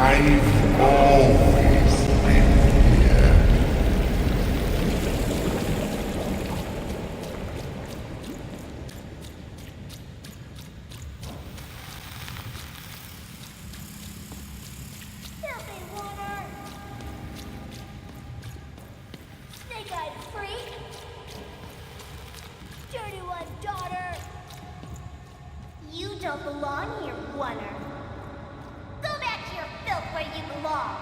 I've always been here. Filthy water! Snake-eyed freak! Dirty one, daughter! You don't belong here, Oner. Go back to your filth where you belong.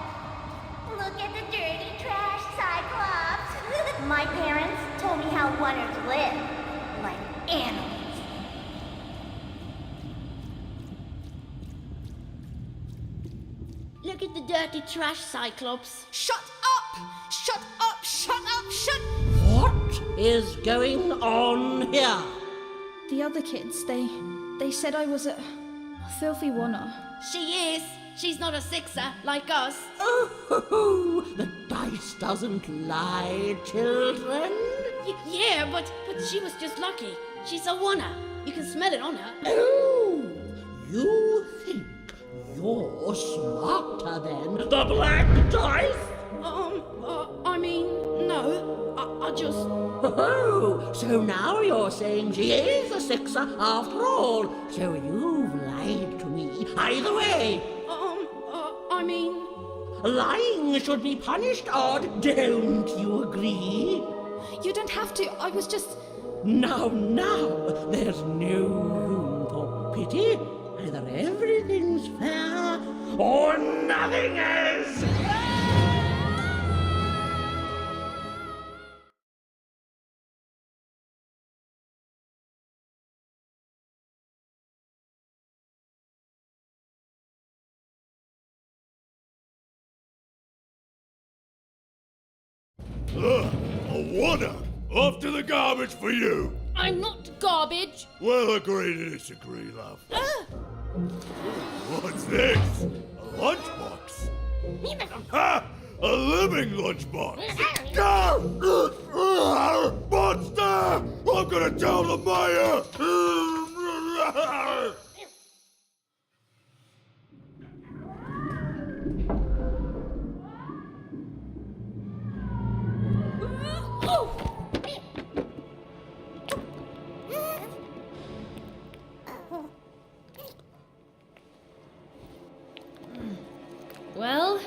Look at the dirty trash, Cyclops. My parents told me how Oners live. Like animals. Look at the dirty trash, Cyclops. Shut up! Shut up! Shut up! Shut... What is going on here? The other kids, they said I was a filthy oner. She is. She's not a sixer like us. Oh, the dice doesn't lie, children. Yeah, but she was just lucky. She's a oner. You can smell it on her. Oh, you think you're smarter than the black dice? I mean, no. I just... Oh, so now you're saying she is a sixer after all. So you've lied to me. Either way, I mean... lying should be punished, Odd. Don't you agree? You don't have to, I was just... Now, there's no room for pity. Either everything's fair or nothing is. A Oner! Off to the garbage for you! I'm not garbage. Well, agree to disagree, love. What's this? A lunchbox? Ha! A living lunchbox! Go! Monster! I'm gonna tell the mayor! Well,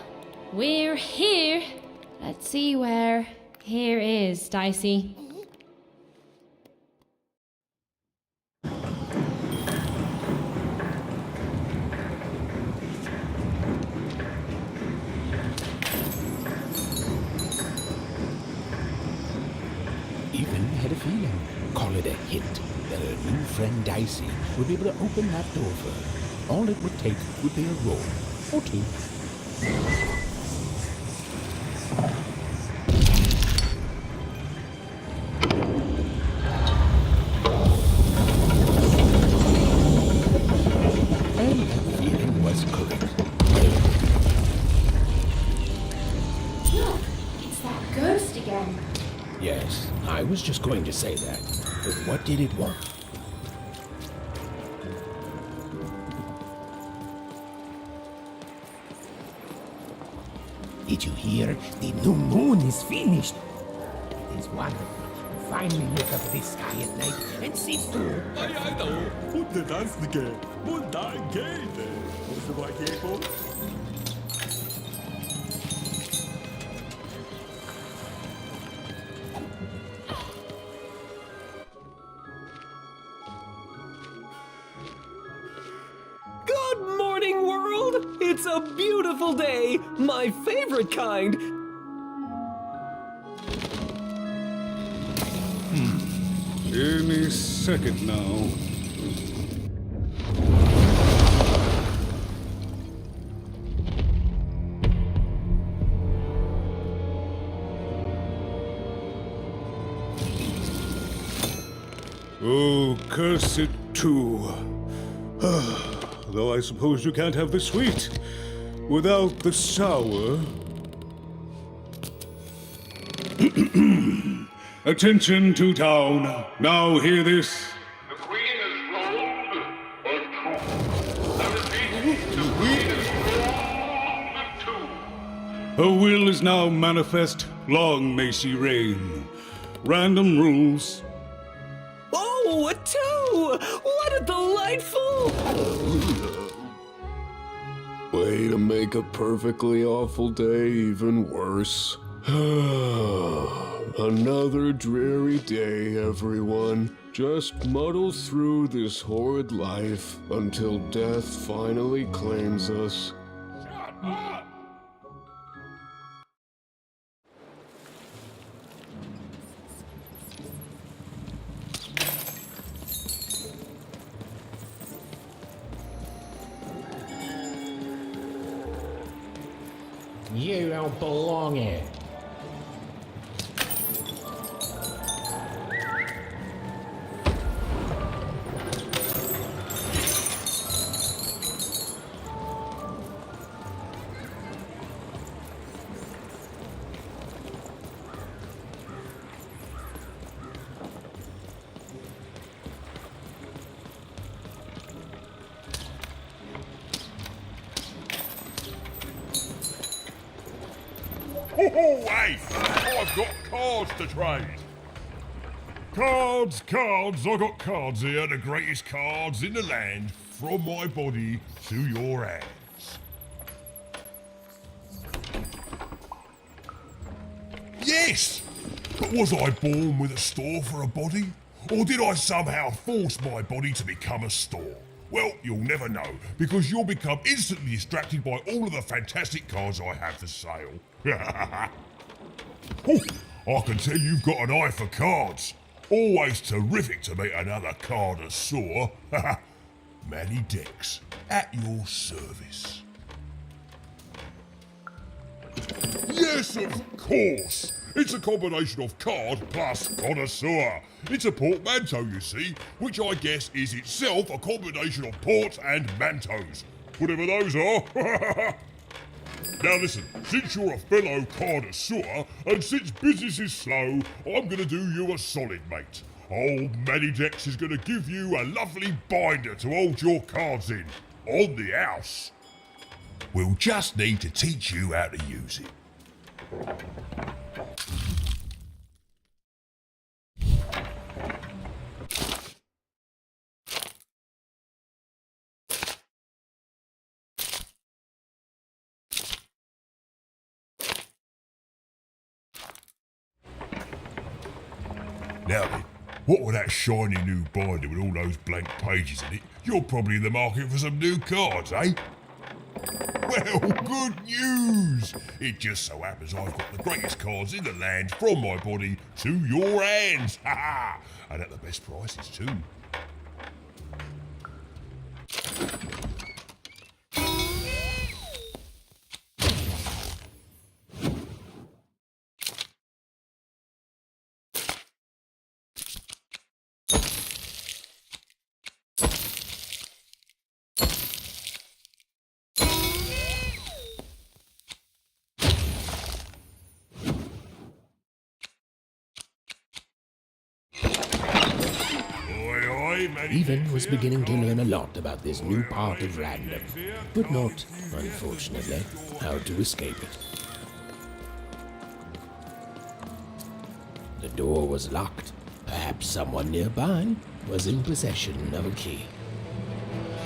we're here. Let's see where here is, Dicey. Even had a feeling, call it a hint, that her new friend Dicey would be able to open that door for her. All it would take would be a roll or two. And that feeling was correct. Look, it's that ghost again. Yes, I was just going to say that. But what did it want? Did you hear? The new moon is finished. It is wonderful. Finally look up at the sky at night and see through. Good morning, world! It's a beautiful day! My favorite kind! Any second now. Oh, curse it too. Though I suppose you can't have the sweet without the sour. Attention to town. Now hear this. The Queen is rolled. I repeat, the Queen is rolled. Her will is now manifest. Long may she reign. Random rules. Oh, a two! What a delightful... Way to make a perfectly awful day even worse. Another dreary day, everyone. Just muddle through this horrid life until death finally claims us. You don't belong here. Hey! I've got cards to trade. Cards, cards, I got cards here, the greatest cards in the land, from my body to your hands. Yes! But was I born with a store for a body? Or did I somehow force my body to become a store? Well, you'll never know, because you'll become instantly distracted by all of the fantastic cards I have for sale. Oh, I can tell you've got an eye for cards. Always terrific to meet another connoisseur. Manny Dex, at your service. Yes, of course. It's a combination of card plus connoisseur. It's a portmanteau, you see, which I guess is itself a combination of ports and mantos. Whatever those are. Now listen, since you're a fellow connoisseur, and since business is slow, I'm gonna do you a solid, mate. Old Manny Dex is gonna give you a lovely binder to hold your cards in, on the house. We'll just need to teach you how to use it. Now then, what with that shiny new binder with all those blank pages in it, you're probably in the market for some new cards, eh? Well, good news! It just so happens I've got the greatest cards in the land from my body to your hands, ha! And at the best prices too. Even was beginning to learn a lot about this new part of random, but not, unfortunately, how to escape it. The door was locked. Perhaps someone nearby was in possession of a key.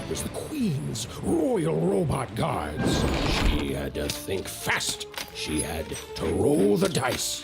It was the Queen's Royal Robot Guards. She had to think fast. She had to roll the dice.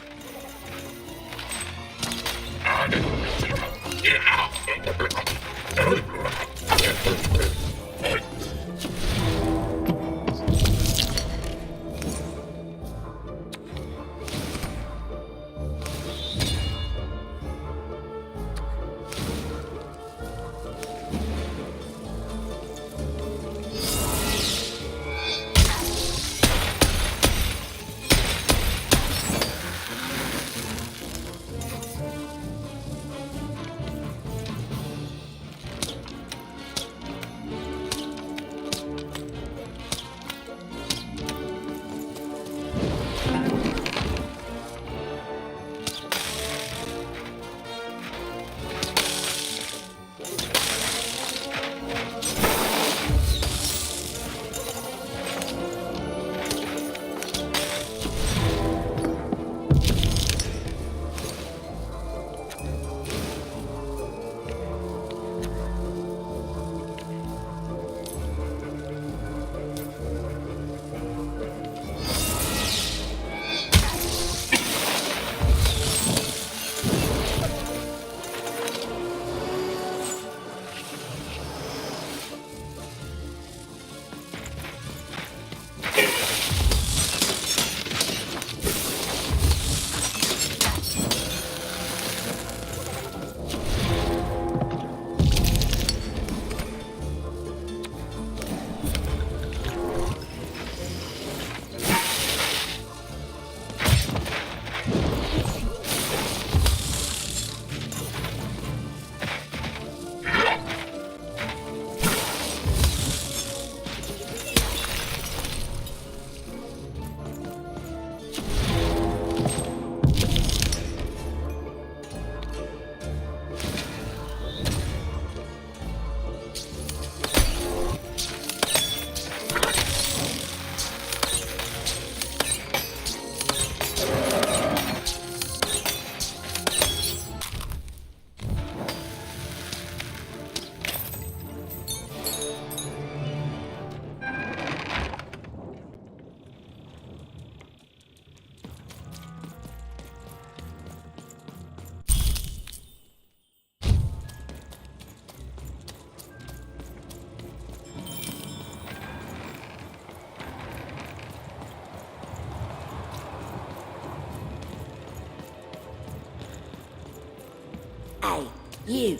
you,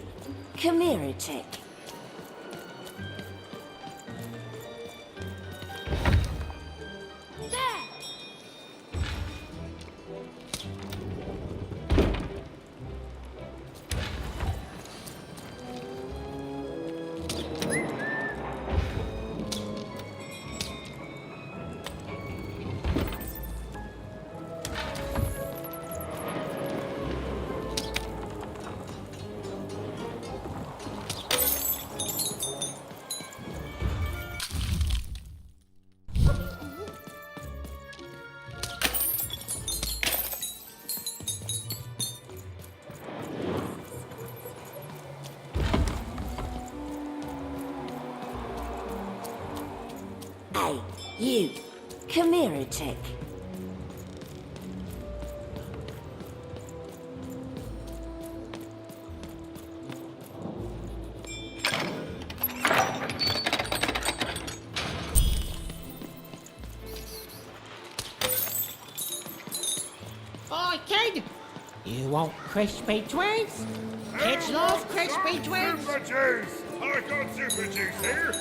come here a tick. Hey, you, come here a tick. Oi, kid! You want crispy twins? Kids love crispy twins. Super juice! I got super juice here!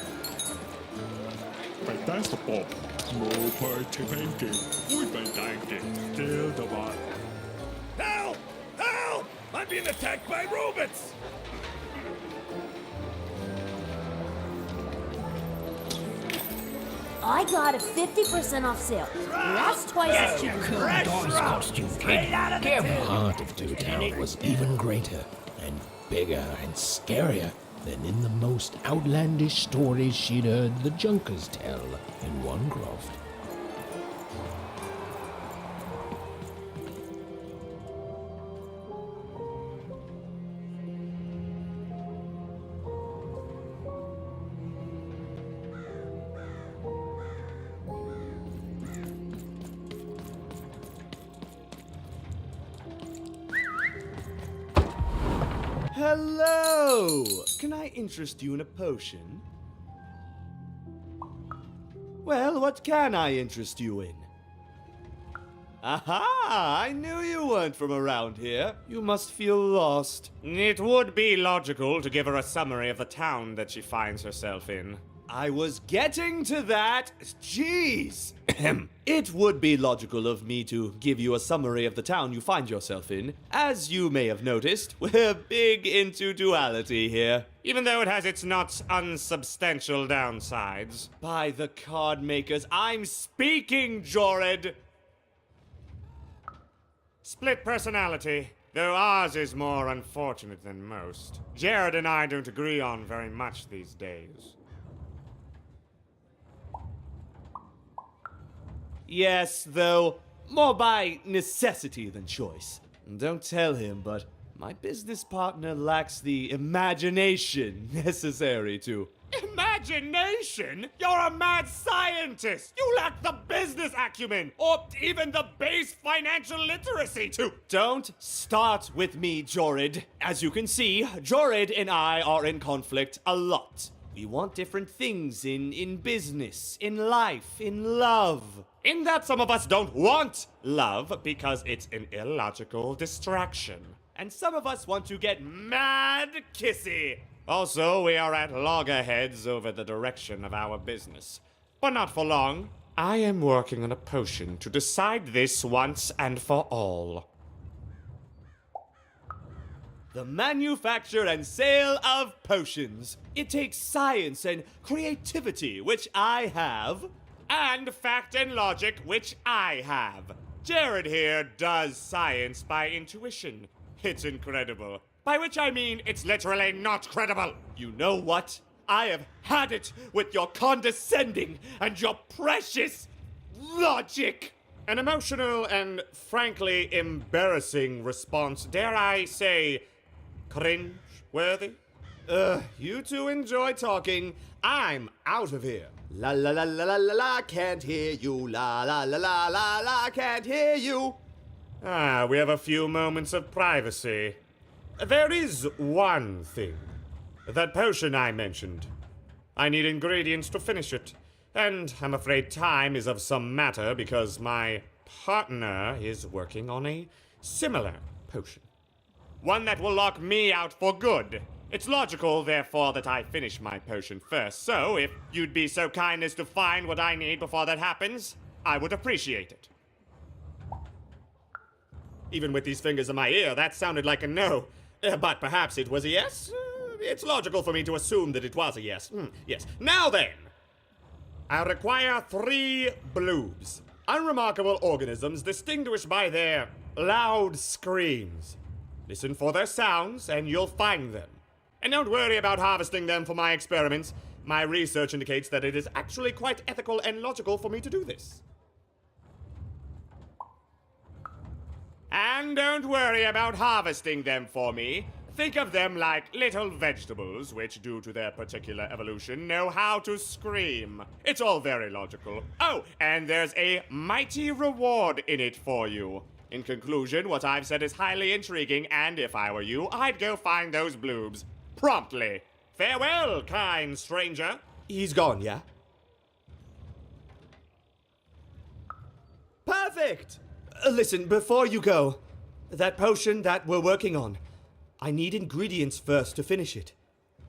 Fantastical. More party painting. We painting. Still the one. Help! Help! I'm being attacked by robots! I got a 50% off sale. That's twice as cheap. costume, kid. The heart of Toontown was even greater and bigger and scarier than in the most outlandish stories she'd heard the Junkers tell in Wangrove. Hello! Can I interest you in a potion? Well, what can I interest you in? Aha! I knew you weren't from around here. You must feel lost. It would be logical to give her a summary of the town that she finds herself in. I was getting to that. Jeez! It would be logical of me to give you a summary of the town you find yourself in. As you may have noticed, we're big into duality here, even though it has its not unsubstantial downsides. By the card makers, I'm speaking, Jorid! Split personality, though ours is more unfortunate than most. Jared and I don't agree on very much these days. Yes, though, more by necessity than choice. Don't tell him, but my business partner lacks the imagination necessary to... Imagination? You're a mad scientist! You lack the business acumen, or even the base financial literacy to... Don't start with me, Jorid. As you can see, Jorid and I are in conflict a lot. We want different things in business, in life, in love. In that some of us don't want love because it's an illogical distraction. And some of us want to get mad kissy. Also, we are at loggerheads over the direction of our business. But not for long. I am working on a potion to decide this once and for all. The manufacture and sale of potions. It takes science and creativity, which I have, and fact and logic, which I have. Jared here does science by intuition. It's incredible. By which I mean it's literally not credible. You know what? I have had it with your condescending and your precious logic. An emotional and frankly embarrassing response, dare I say, cringe-worthy? You two enjoy talking. I'm out of here. La la la la la la la, can't hear you. La la la la la la, can't hear you. Ah, we have a few moments of privacy. There is one thing. That potion I mentioned. I need ingredients to finish it. And I'm afraid time is of some matter because my partner is working on a similar potion. One that will lock me out for good. It's logical, therefore, that I finish my potion first. So, if you'd be so kind as to find what I need before that happens, I would appreciate it. Even with these fingers in my ear, that sounded like a no. But perhaps it was a yes? It's logical for me to assume that it was a yes. Yes. Now then, I require 3 bloobs. Unremarkable organisms distinguished by their loud screams. Listen for their sounds, and you'll find them. And don't worry about harvesting them for my experiments. My research indicates that it is actually quite ethical and logical for me to do this. And don't worry about harvesting them for me. Think of them like little vegetables, which, due to their particular evolution, know how to scream. It's all very logical. Oh, and there's a mighty reward in it for you. In conclusion, what I've said is highly intriguing, and if I were you, I'd go find those bloobs. Promptly. Farewell, kind stranger. He's gone, yeah? Perfect! Listen, before you go, that potion that we're working on, I need ingredients first to finish it.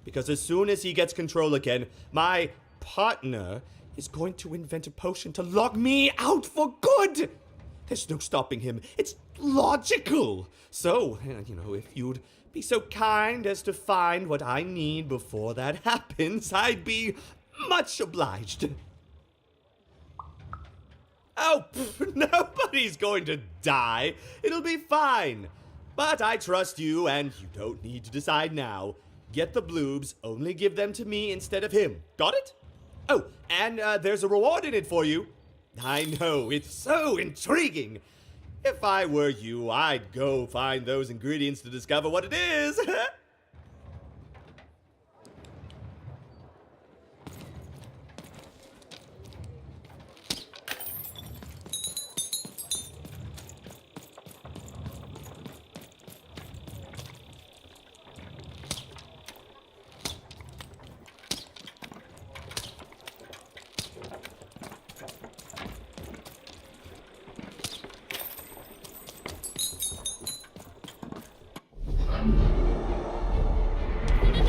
Because as soon as he gets control again, my partner is going to invent a potion to lock me out for good! There's no stopping him. It's logical. So, if you'd be so kind as to find what I need before that happens, I'd be much obliged. Oh, nobody's going to die. It'll be fine. But I trust you, and you don't need to decide now. Get the bloobs, only give them to me instead of him. Got it? Oh, and there's a reward in it for you. I know, it's so intriguing. If I were you, I'd go find those ingredients to discover what it is.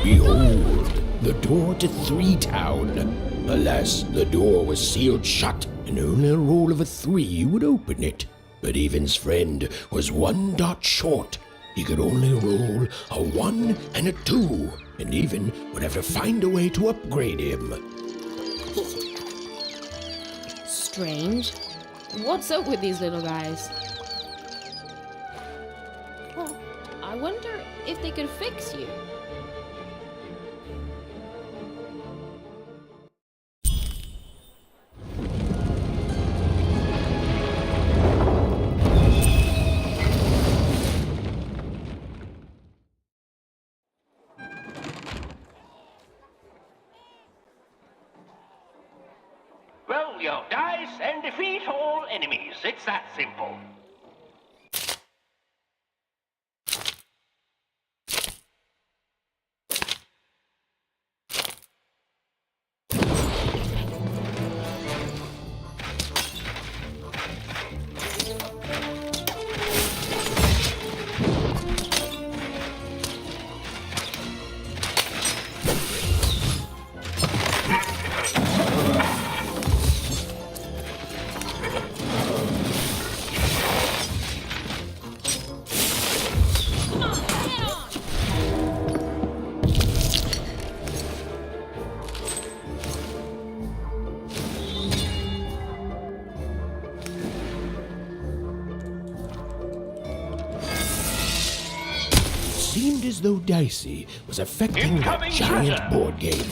Behold, the door to Three Town. Alas, the door was sealed shut, and only a roll of a 3 would open it. But Even's friend was 1 dot short. He could only roll a 1 and a 2, and Even would have to find a way to upgrade him. Strange. What's up with these little guys? Well, I wonder if they could fix you. Roll your dice and defeat all enemies. It's that simple. Seemed as though Dicey was affecting that giant board game.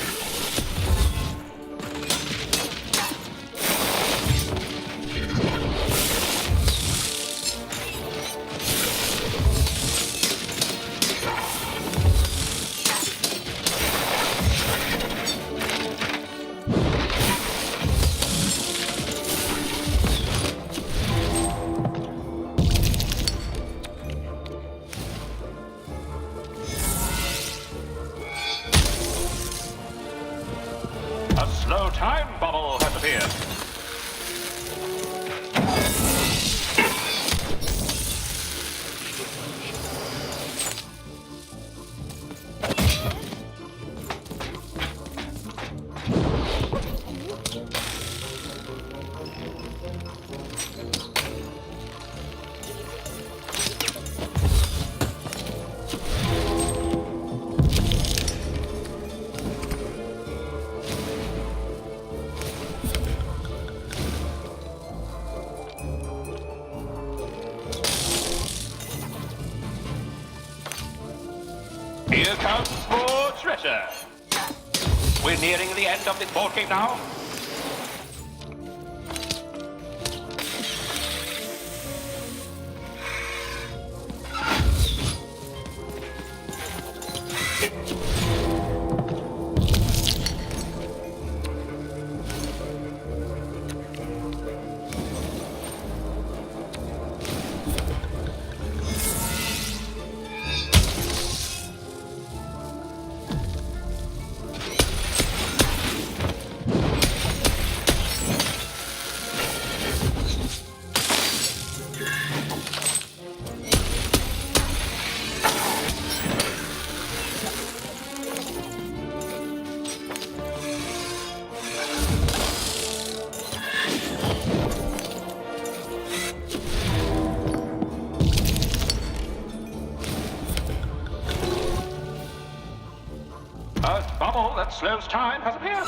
Here comes more treasure. We're nearing the end of this board game now. A bubble that slows time has appeared.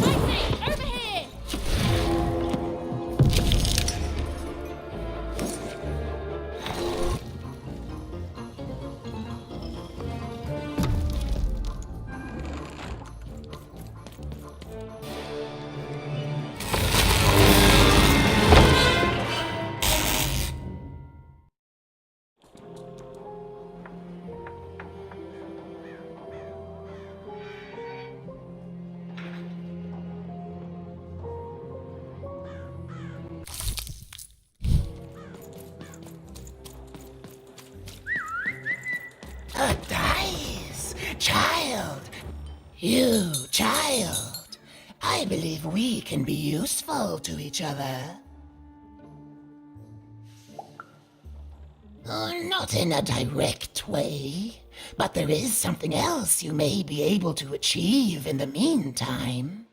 Over here! A dice! Child! You, child! I believe we can be useful to each other. Not in a direct way, but there is something else you may be able to achieve in the meantime.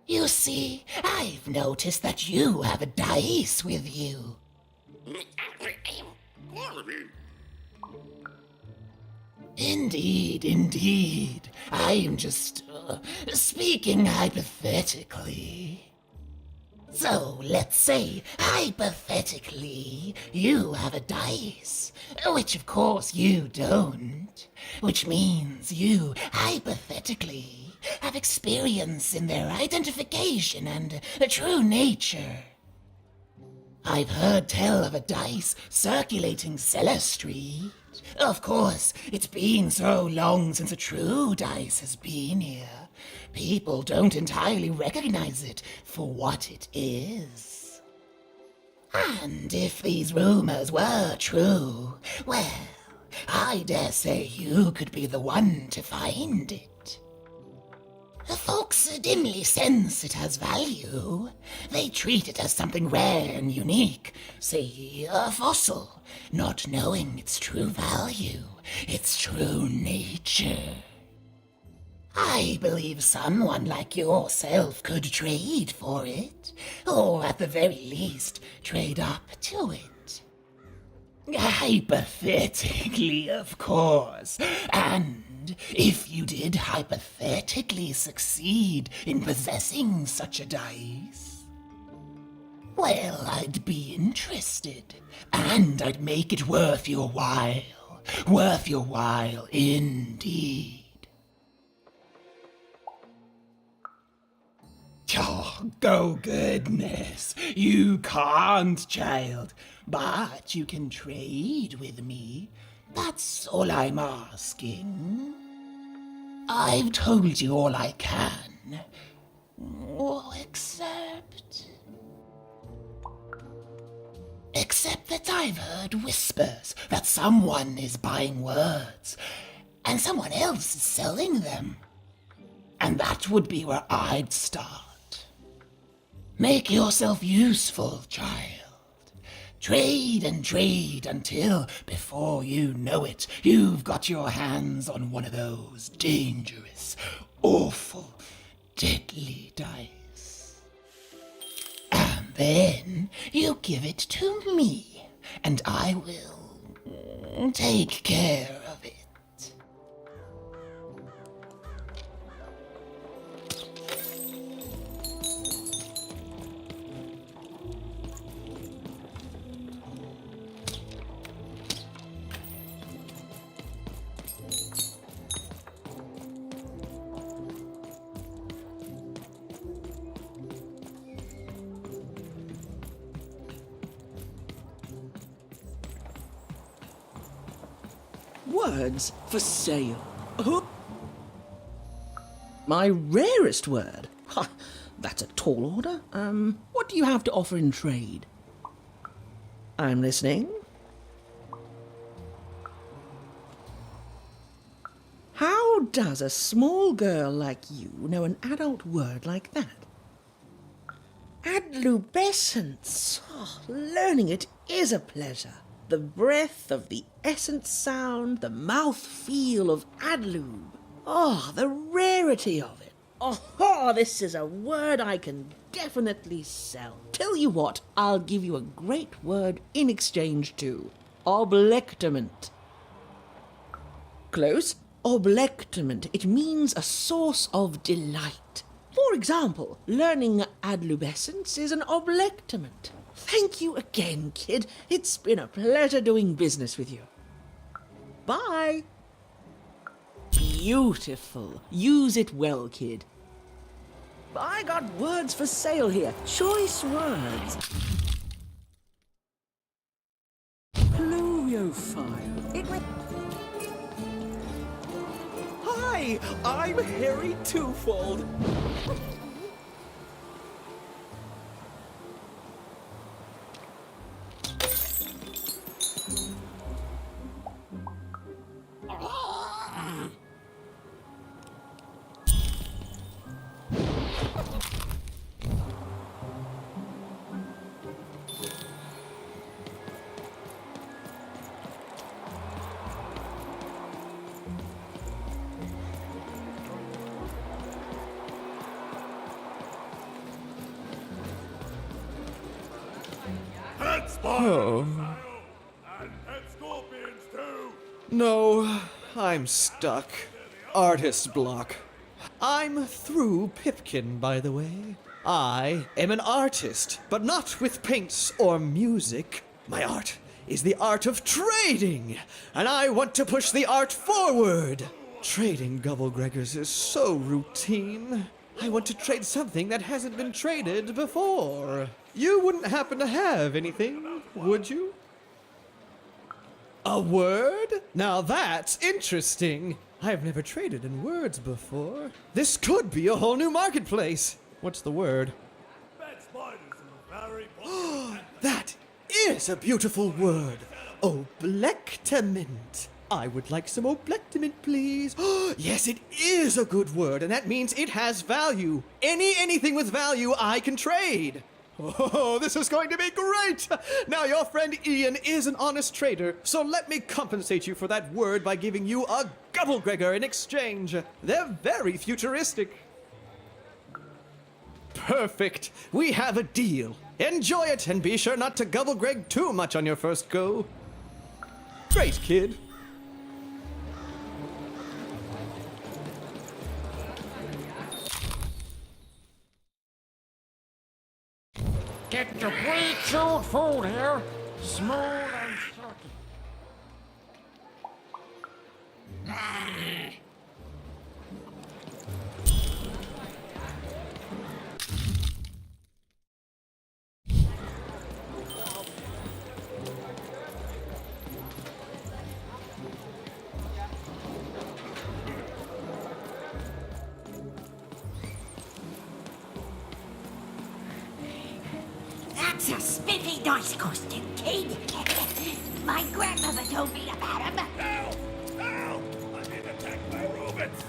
You see, I've noticed that you have a dice with you. Indeed, indeed. I am just speaking hypothetically. So, let's say, hypothetically, you have a dice, which of course you don't, which means you, hypothetically, have experience in their identification and true nature. I've heard tell of a dice circulating Cellar Street. Of course, it's been so long since a true dice has been here. People don't entirely recognize it for what it is. And if these rumors were true, well, I dare say you could be the one to find it. Folks dimly sense it has value. They treat it as something rare and unique, say a fossil, not knowing its true value, its true nature. I believe someone like yourself could trade for it, or at the very least, trade up to it. Hypothetically, of course, and if you did hypothetically succeed in possessing such a dice, well, I'd be interested, and I'd make it worth your while indeed. Oh, goodness, you can't, child, but you can trade with me. That's all I'm asking. I've told you all I can. Except that I've heard whispers that someone is buying words, and someone else is selling them. And that would be where I'd start. Make yourself useful, child. Trade and trade until, before you know it, you've got your hands on one of those dangerous, awful, deadly dice. And then you give it to me, and I will take care of it. Words for sale. Huh? My rarest word. Ha, that's a tall order. What do you have to offer in trade? I'm listening. How does a small girl like you know an adult word like that? Adlubescence. Oh, learning it is a pleasure. The breath of the essence sound, the mouth feel of adlube. Oh, the rarity of it. Oh, this is a word I can definitely sell. Tell you what, I'll give you a great word in exchange too. Oblectament. Close. Oblectament. It means a source of delight. For example, learning adlubescence is an oblectament. Thank you again, kid. It's been a pleasure doing business with you. Bye. Beautiful. Use it well, kid. I got words for sale here. Choice words. Pluviophile. Hi, I'm Harry Twofold. Pet Oh. and pet scorpions too. No, I'm stuck. Artist block. I'm through Pipkin, by the way. I am an artist, but not with paints or music. My art is the art of trading, and I want to push the art forward. Trading Gubblegreggers is so routine. I want to trade something that hasn't been traded before. You wouldn't happen to have anything, would you? A word? Now that's interesting. I've never traded in words before. This could be a whole new marketplace. What's the word? Pet spiders are very That is a beautiful word. Oblectament. I would like some oblectament, please. Yes, it is a good word, and that means it has value. Anything with value I can trade. Oh, this is going to be great! Now, your friend Ian is an honest trader, so let me compensate you for that word by giving you a Gubblegregor in exchange. They're very futuristic. Perfect. We have a deal. Enjoy it, and be sure not to Gubblegreg too much on your first go. Great, kid. Get your pre-chewed food here, smooth and silky. That's a spiffy nice costume, kid. My grandmother told me about him. Ow! Ow! I'm being attacked by robots!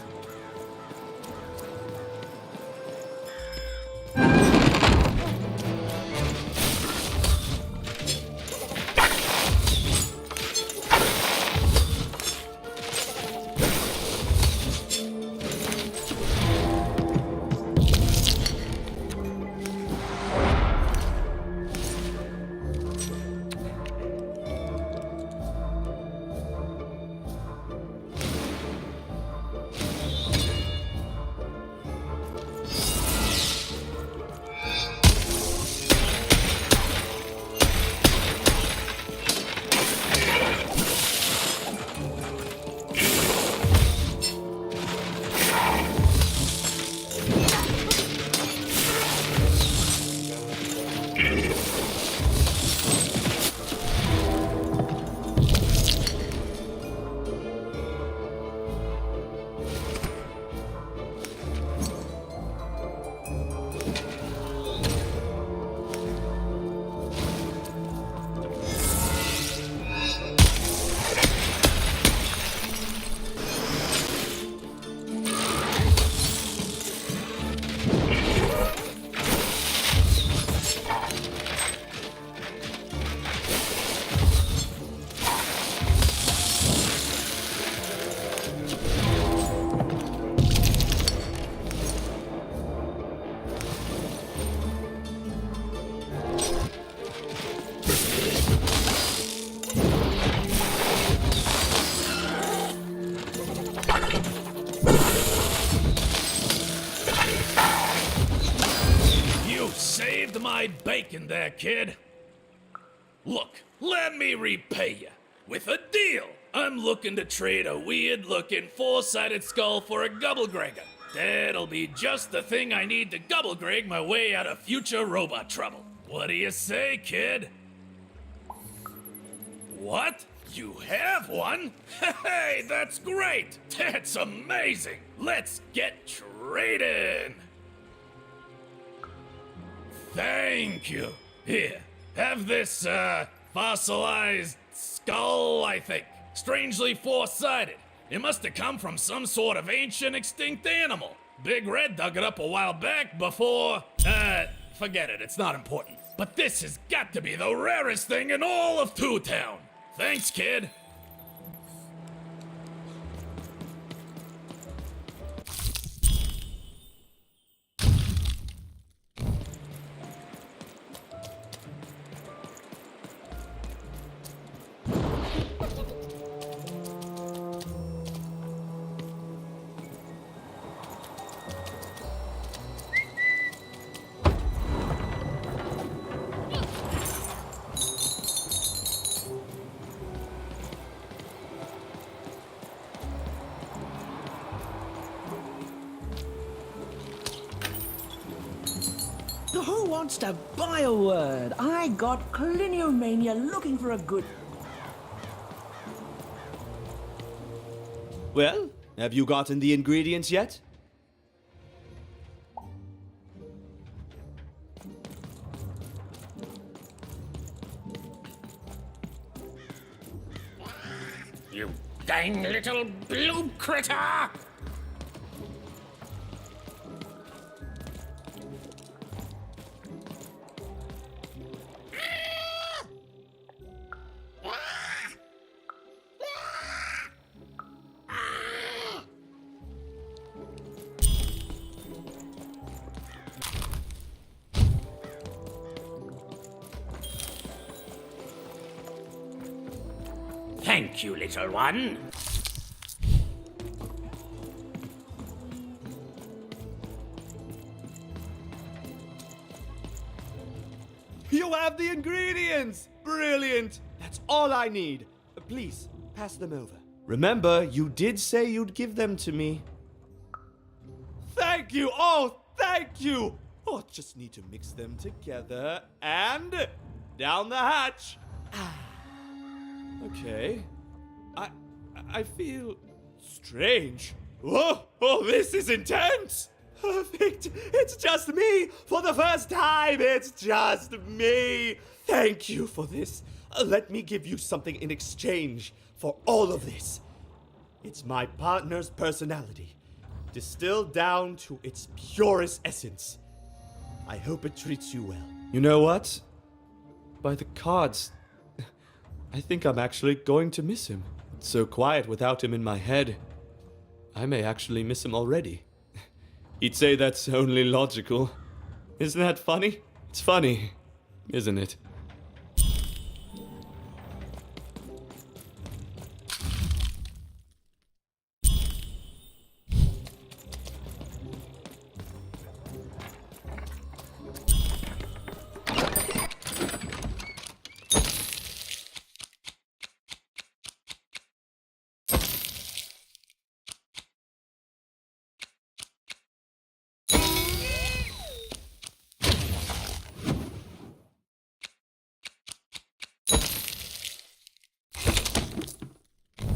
saved my bacon there, kid. Look, let me repay you with a deal. I'm looking to trade a weird-looking four-sided skull for a Gubblegregger. That'll be just the thing I need to Gubblegreg my way out of future robot trouble. What do you say, kid? What? You have one? Hey, that's great! That's amazing! Let's get trading! Thank you. Here, have this, fossilized skull, I think. Strangely four-sided. It must have come from some sort of ancient extinct animal. Big Red dug it up a while back before... forget it, it's not important. But this has got to be the rarest thing in all of Two Town. Thanks, kid. Who wants to buy a word? I got Cliniomania looking for a good... Well, have you gotten the ingredients yet? You dang little blue critter! Thank you, little one. You have the ingredients! Brilliant! That's all I need. Please, pass them over. Remember, you did say you'd give them to me. Thank you! Oh, thank you! Oh, just need to mix them together and down the hatch. Okay. I feel strange. Whoa! Oh, this is intense! Perfect! It's just me! For the first time, it's just me! Thank you for this. Let me give you something in exchange for all of this. It's my partner's personality, distilled down to its purest essence. I hope it treats you well. You know what? By the cards, I think I'm actually going to miss him. It's so quiet without him in my head. I may actually miss him already. He'd say that's only logical. Isn't that funny? It's funny, isn't it?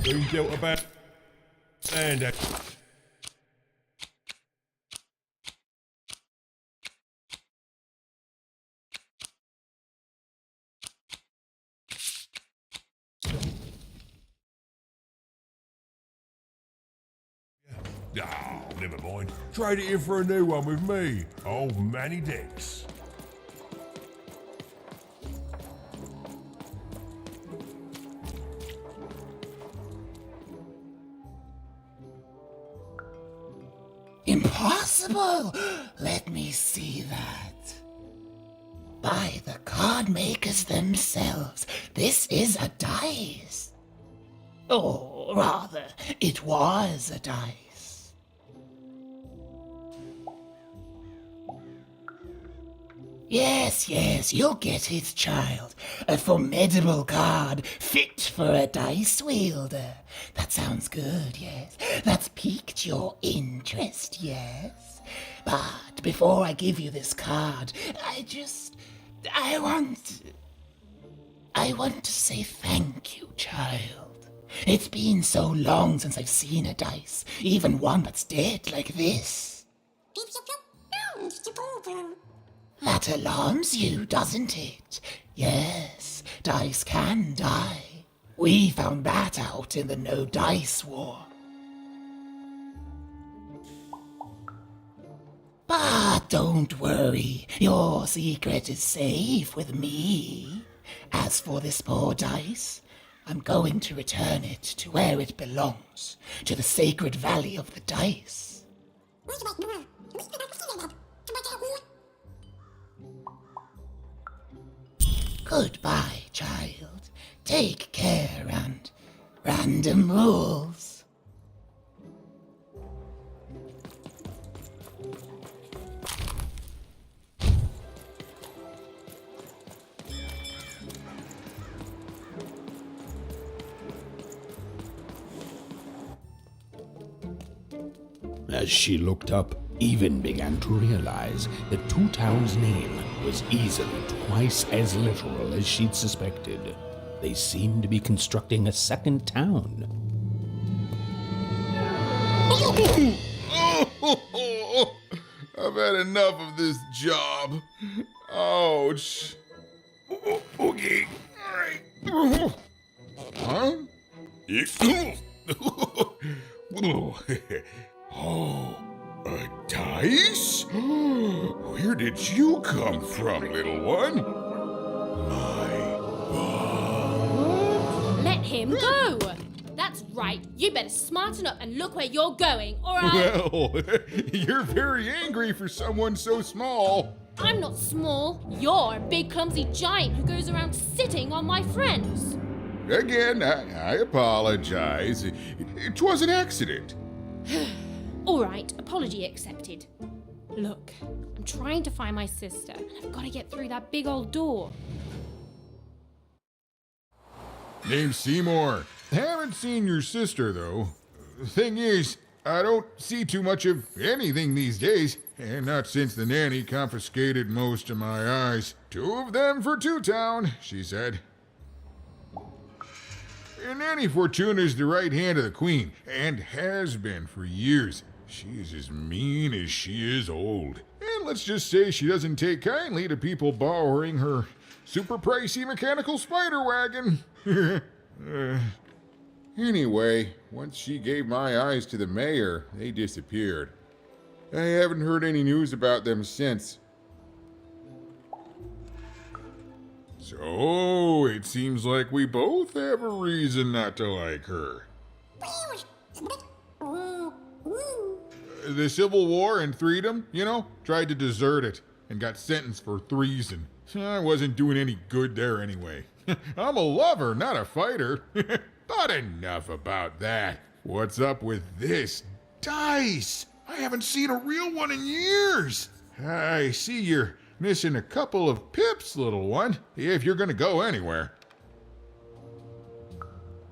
Been dealt about and oh, never mind. Trade it in for a new one with me, old Manny Dex. Impossible! Let me see that. By the card makers themselves, this is a dice. Or rather, it was a dice. Yes, you'll get it, child. A formidable card, fit for a dice wielder. That sounds good, yes. That's piqued your interest, yes. But before I give you this card, I want to say thank you, child. It's been so long since I've seen a dice, even one that's dead like this. That alarms you, doesn't it? Yes, dice can die. We found that out in the No Dice War. But don't worry, your secret is safe with me. As for this poor dice, I'm going to return it to where it belongs, to the sacred valley of the dice. Goodbye, child. Take care and random rules. As she looked up, Even began to realize that Two Town's name was easily twice as literal as she'd suspected. They seemed to be constructing a second town. I've had enough of this job. Ouch. Okay. All right. Huh? Oh, a dice? Where did you come from, little one? Let him go! That's right. You better smarten up and look where you're going, alright? Well, you're very angry for someone so small. I'm not small. You're a big clumsy giant who goes around sitting on my friends. Again, I apologize. It was an accident. Alright, apology accepted. Look, I'm trying to find my sister, and I've got to get through that big old door. Name's Seymour. Haven't seen your sister, though. Thing is, I don't see too much of anything these days, and not since the nanny confiscated most of my eyes. 2 of them for Two Town, she said. And Nanny Fortuna is the right hand of the Queen, and has been for years. She is as mean as she is old. And let's just say she doesn't take kindly to people borrowing her super pricey mechanical spider wagon. Anyway, once she gave my eyes to the mayor, they disappeared. I haven't heard any news about them since. So, it seems like we both have a reason not to like her. The Civil War and Freedom, tried to desert it and got sentenced for treason. I wasn't doing any good there anyway. I'm a lover, not a fighter. But enough about that. What's up with this dice? I haven't seen a real one in years. I see you're missing a couple of pips, little one, if you're gonna go anywhere.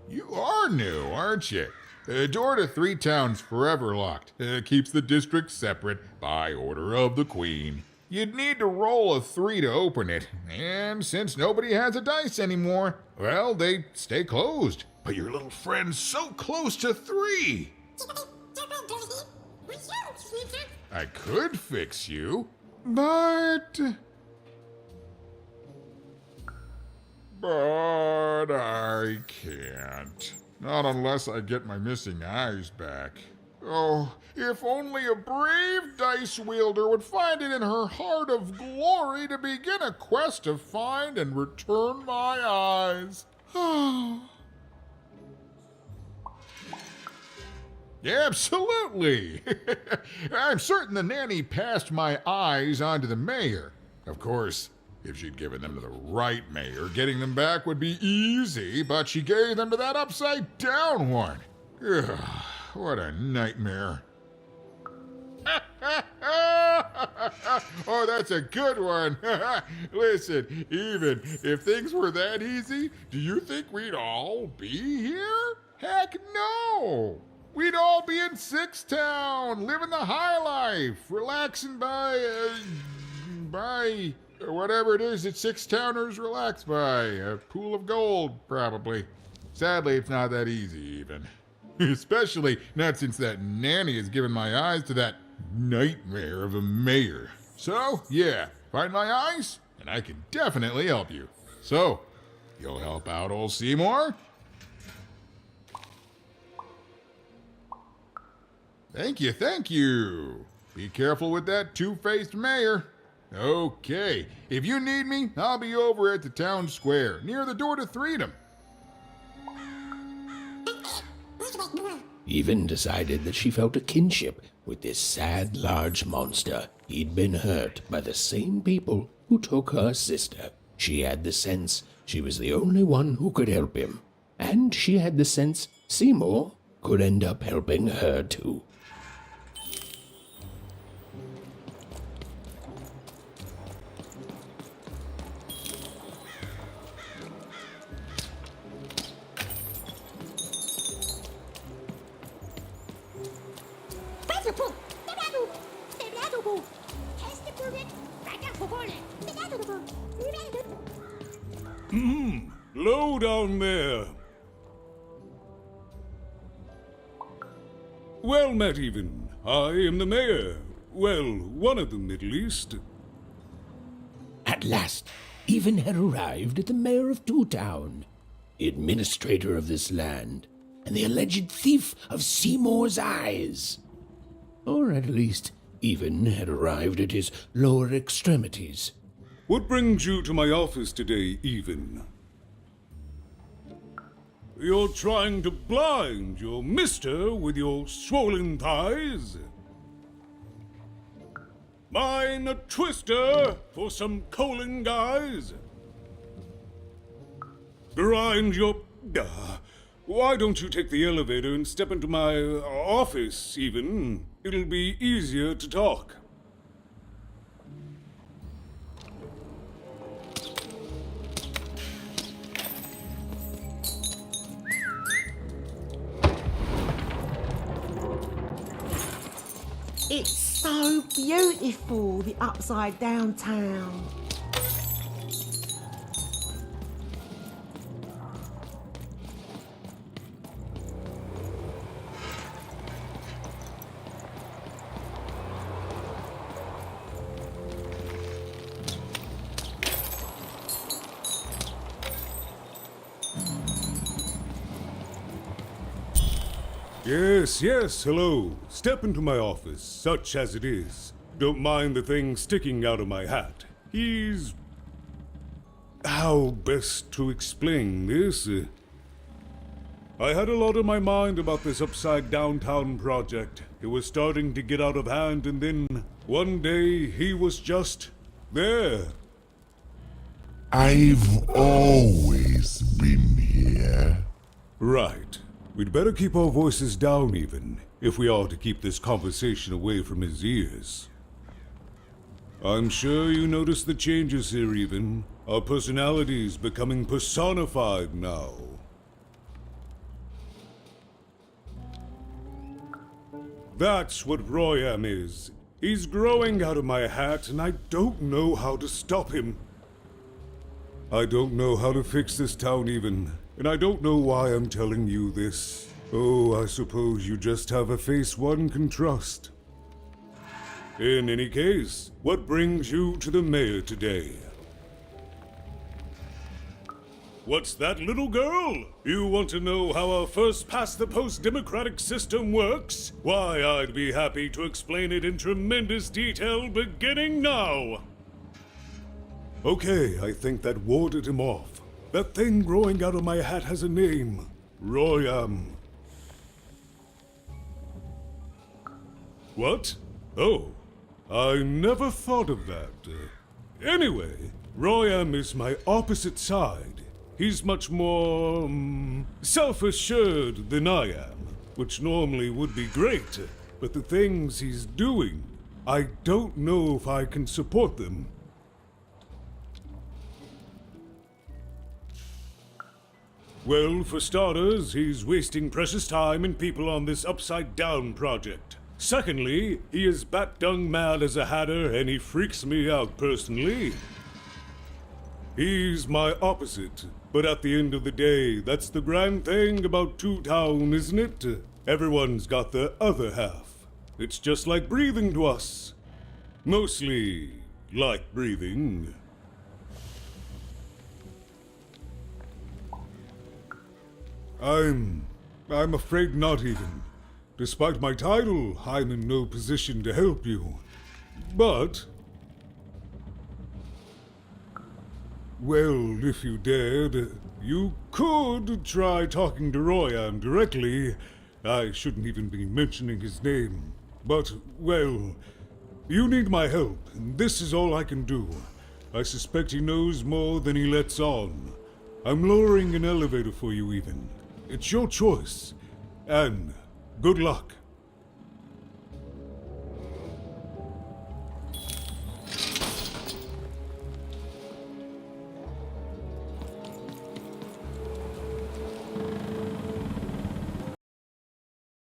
You are new, aren't you? The door to Three Town's forever locked. Keeps the district separate by order of the Queen. You'd need to roll a 3 to open it, and since nobody has a dice anymore, well, they stay closed. But your little friend's so close to 3. I could fix you, but I can't. Not unless I get my missing eyes back. Oh, if only a brave dice wielder would find it in her heart of glory to begin a quest to find and return my eyes. Absolutely. I'm certain the nanny passed my eyes on to the mayor. Of course, if she'd given them to the right mayor, getting them back would be easy, but she gave them to that upside-down one. Ugh, what a nightmare. Oh, that's a good one. Listen, even if things were that easy, do you think we'd all be here? Heck no! We'd all be in Six Town, living the high life, relaxing by whatever it is that Six Towners relax by. A pool of gold, probably. Sadly, it's not that easy, even. Especially not since that nanny has given my eyes to that nightmare of a mayor. So, yeah, find my eyes, and I can definitely help you. So, you'll help out old Seymour? Thank you, thank you. Be careful with that two-faced mayor. Okay, if you need me, I'll be over at the town square, near the door to Freedom. Even decided that she felt a kinship with this sad, large monster. He'd been hurt by the same people who took her sister. She had the sense she was the only one who could help him. And she had the sense Seymour could end up helping her too. Low down there. Well met, even. I am the mayor. Well, one of them, at least. At last, Even had arrived at the mayor of Two Town, the administrator of this land, and the alleged thief of Seymour's eyes. Or at least, Even had arrived at his lower extremities. What brings you to my office today, Even? You're trying to blind your mister with your swollen thighs? Mine a twister for some colon guys? Grind your... why don't you take the elevator and step into my office, Even? It'll be easier to talk. It's so beautiful, the upside down town. Yes, hello. Step into my office, such as it is. Don't mind the thing sticking out of my hat. He's... how best to explain this? I had a lot on my mind about this upside downtown project. It was starting to get out of hand, and then one day he was just there. I've always been here. Right. We'd better keep our voices down, Even, if we are to keep this conversation away from his ears. I'm sure you noticed the changes here, Even. Our personalities becoming personified now. That's what Royam is. He's growing out of my hat, and I don't know how to stop him. I don't know how to fix this town, Even. And I don't know why I'm telling you this. Oh, I suppose you just have a face one can trust. In any case, what brings you to the mayor today? What's that, little girl? You want to know how our first-past-the-post democratic system works? Why, I'd be happy to explain it in tremendous detail beginning now. Okay, I think that warded him off. That thing growing out of my hat has a name. Royam. What? Oh, I never thought of that. Anyway, Royam is my opposite side. He's much more, self-assured than I am, which normally would be great, but the things he's doing I don't know if I can support them. Well, for starters, he's wasting precious time and people on this Upside Down project. Secondly, he is bat-dung mad as a hatter and he freaks me out personally. He's my opposite, but at the end of the day, that's the grand thing about Two Town, isn't it? Everyone's got the other half. It's just like breathing to us. Mostly like breathing. I'm afraid not even. Despite my title, I'm in no position to help you. But... well, if you dared, you could try talking to Royan directly. I shouldn't even be mentioning his name. But, well, you need my help, and this is all I can do. I suspect he knows more than he lets on. I'm lowering an elevator for you even. It's your choice. And good luck.